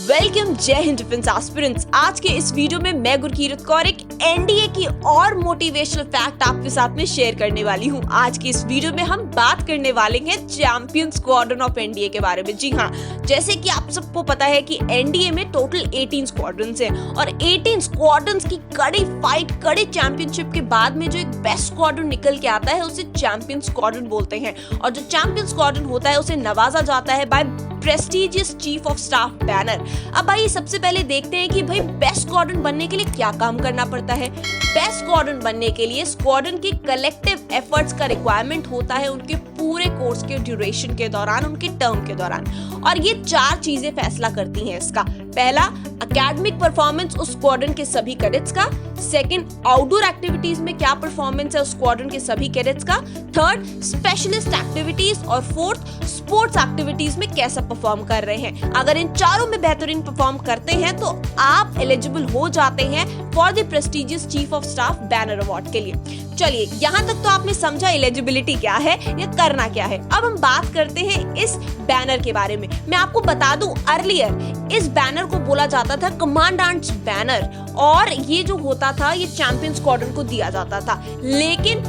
Welcome, जय Hind defence aspirants. आज के इस वीडियो में मैं गुरकीरत कौर एक एनडीए की और मोटिवेशनल फैक्ट आपके साथ में शेयर करने वाली हूँ। आज की इस वीडियो में हम बात करने वाले हैं चैंपियन स्क्वाड्रन ऑफ एनडीए के बारे में। जी हाँ, जैसे कि आप सबको पता है कि एनडीए में टोटल 18 स्क्वाड्रंस हैं और 18 स्क्वाड्रंस की कड़ी फाइट, कड़ी चैंपियनशिप के बाद में जो एक बेस्ट स्क्वाड्रन निकल के आता है उसे चैंपियन स्क्वाड्रन बोलते हैं। और जो चैंपियन स्क्वाड्रन होता है उसे नवाजा जाता है by prestigious chief of staff banner. अब भाई सबसे पहले देखते हैं कि भाई बेस्ट स्क्वाड्रन बनने के लिए क्या काम करना पड़ता है। बेस्ट स्क्वाड्रन बनने के लिए स्क्वाड्रन की कलेक्टिव एफर्ट्स का रिक्वायरमेंट होता है उनके पूरे कोर्स के ड्यूरेशन के दौरान, उनके टर्म के दौरान। और ये 4 चीजें फैसला करती हैं इसका। पहला, एकेडमिक परफॉर्मेंस उस स्क्वाड्रन के सभी कैडेट्स का। सेकंड, आउटडोर एक्टिविटीज में क्या परफॉर्मेंस है उस स्क्वाड्रन के सभी कैडेट्स का। Third, specialist activities. और फोर्थ, स्पोर्ट्स एक्टिविटीज में कैसा परफॉर्म कर रहे हैं। अगर इन चारों में बेहतरीन परफॉर्म करते हैं तो आप एलिजिबल हो जाते हैं for the prestigious chief of staff banner award के लिए। चलिए, यहाँ तक तो आपने समझा एलिजिबिलिटी क्या है या करना क्या है। अब हम बात करते हैं इस बैनर के बारे में। मैं आपको बता दूं, अर्लियर इस बैनर को बोला जाता था कमांडेंट्स बैनर और ये जो होता था ये चैंपियन स्क्वाड्रन को दिया जाता था। लेकिन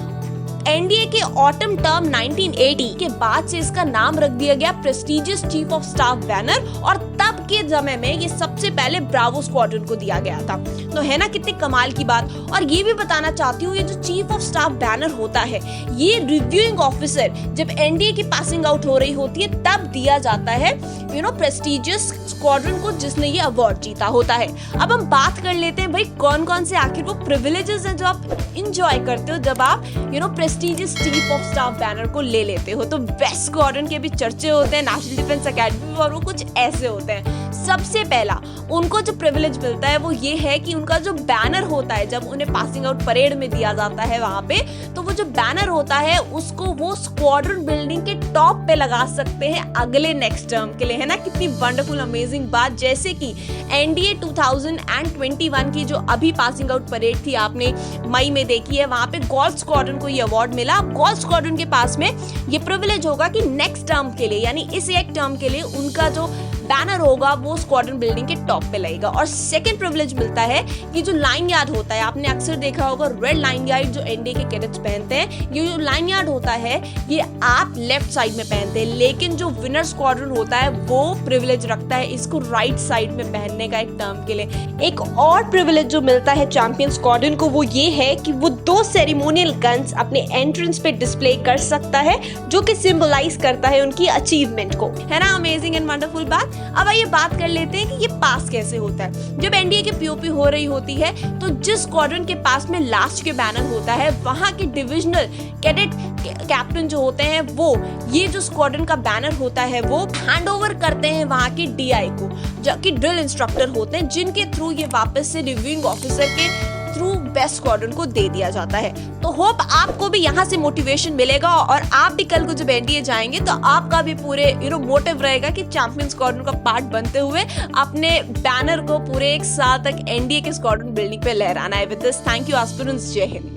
एनडीए के ऑटम टर्म 1980 के बाद से इसका नाम रख दिया गया prestigious chief of staff banner और तब के समय में ये सबसे पहले ब्रावो स्क्वाड्रन को दिया गया था। तो है ना कितनी कमाल की बात। और ये भी बताना चाहती हूँ, ये जो चीफ ऑफ स्टाफ बैनर होता है ये रिव्यूइंग ऑफिसर जब एनडीए की पासिंग आउट हो रही होती है तब दिया जाता है प्रेस्टिजियस स्क्वाड्रन को जिसने ये अवार्ड जीता होता है। अब हम बात कर लेते हैं भाई कौन कौन से आखिर वो प्रिविलेजेस हैं जो आप इंजॉय करते हो जब आप prestigious chief of staff banner को ले लेते हो। तो बेस्ट स्क्वाड्रन के भी चर्चे होते हैं नेशनल डिफेंस एकेडमी और वो कुछ ऐसे होते हैं। सबसे पहला उनको जो प्रिविलेज मिलता है वो ये है कि उनका जो बैनर होता है जब उन्हें पासिंग आउट परेड में दिया जाता है वहां पे, तो वो जो बैनर होता है उसको वो स्क्वाड्रन बिल्डिंग के टॉप पे लगा सकते हैं अगले नेक्स्ट टर्म के लिए। है ना कितनी वंडरफुल अमेजिंग बात। जैसे कि एनडीए 2021 की जो अभी पासिंग आउट परेड थी आपने मई में देखी है, वहां पे गोल्ड स्क्वाड्रन को ये अवार्ड मिला। अब गोल्ड स्क्वाड्रन के पास में ये प्रिविलेज होगा कि नेक्स्ट टर्म के लिए यानी इस एक टर्म के लिए उनका जो बैनर होगा वो स्क्वाड्रन बिल्डिंग के टॉप पे लगेगा। और सेकंड प्रिविलेज मिलता है कि जो लाइन यार्ड होता है, आपने अक्सर देखा होगा रेड लाइन यार्ड जो एनडीए के कैडेट्स पहनते हैं, ये जो लाइन यार्ड होता है ये आप लेफ्ट साइड में पहनते हैं, लेकिन जो विनर स्क्वाड्रन होता है वो प्रिविलेज रखता है इसको राइट साइड में पहनने का एक टर्म के लिए। एक और प्रिविलेज जो मिलता है चैंपियन स्क्वाड्रन को वो ये है कि वो 2 सेरेमोनियल गन्स अपने एंट्रेंस पे डिस्प्ले कर सकता है जो कि सिंबलाइज करता है उनकी अचीवमेंट को। है ना अमेजिंग एंड वंडरफुल बात। अब आइए बात कर लेते हैं कि ये पास कैसे होता है। जब एनडीए की पीओपी हो रही होती है तो जिस स्क्वाड्रन के पास में लास्ट के बैनर होता है वहां के डिविजनल कैडेट कैप्टन जो होते हैं वो ये जो स्क्वाड्रन का बैनर होता है वो हैंड ओवर करते हैं वहां के डीआई को, जो कि ड्रिल इंस्ट्रक्टर होते हैं, जिनके थ्रू ये वापस से रिव्यूइंग ऑफिसर के थ्रू बेस्ट स्क्वाड्रन को दे दिया जाता है। तो होप आपको भी यहाँ से मोटिवेशन मिलेगा और आप भी कल को जब एनडीए जाएंगे तो आपका भी पूरे मोटिव रहेगा कि चैंपियन स्क्वाड्रन का पार्ट बनते हुए अपने बैनर को पूरे एक साल तक एनडीए के स्क्वाड्रन बिल्डिंग पे लहराना है। With this thank you aspirants, जय हिंद।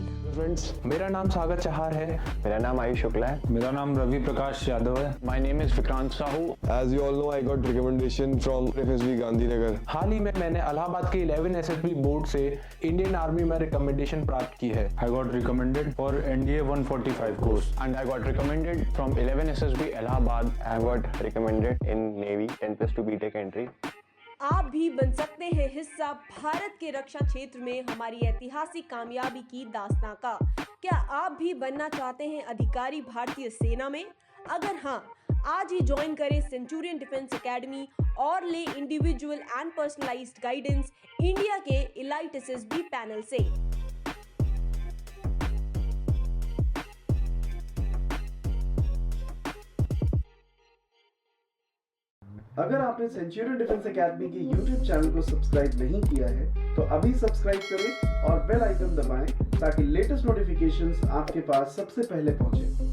मेरा नाम सागर चहार है। मेरा नाम आयुष शुक्ला है। मेरा नाम रवि प्रकाश यादव है। My name is Vikrant Sahu. As you all know, I got recommendation from FSB Gandhinagar. हाल ही में मैंने इलाहाबाद के 11 एसएसबी बोर्ड से इंडियन आर्मी में रिकमेंडेशन प्राप्त की है। I got recommended for NDA 145 course And I got recommended from 11 SSB Allahabad. I got recommended in Navy 10+2 BTech entry. आप भी बन सकते हैं हिस्सा भारत के रक्षा क्षेत्र में हमारी ऐतिहासिक कामयाबी की दास्तां का। क्या आप भी बनना चाहते हैं अधिकारी भारतीय सेना में? अगर हाँ, आज ही ज्वाइन करें सेंचुरियन डिफेंस एकेडमी और ले individual and personalised guidance India के एलाइट एसएसबी पैनल से। अगर आपने सेंचुरियन डिफेंस एकेडमी के YouTube चैनल को सब्सक्राइब नहीं किया है तो अभी सब्सक्राइब करें और बेल आइकन दबाएं ताकि लेटेस्ट नोटिफिकेशंस आपके पास सबसे पहले पहुंचे।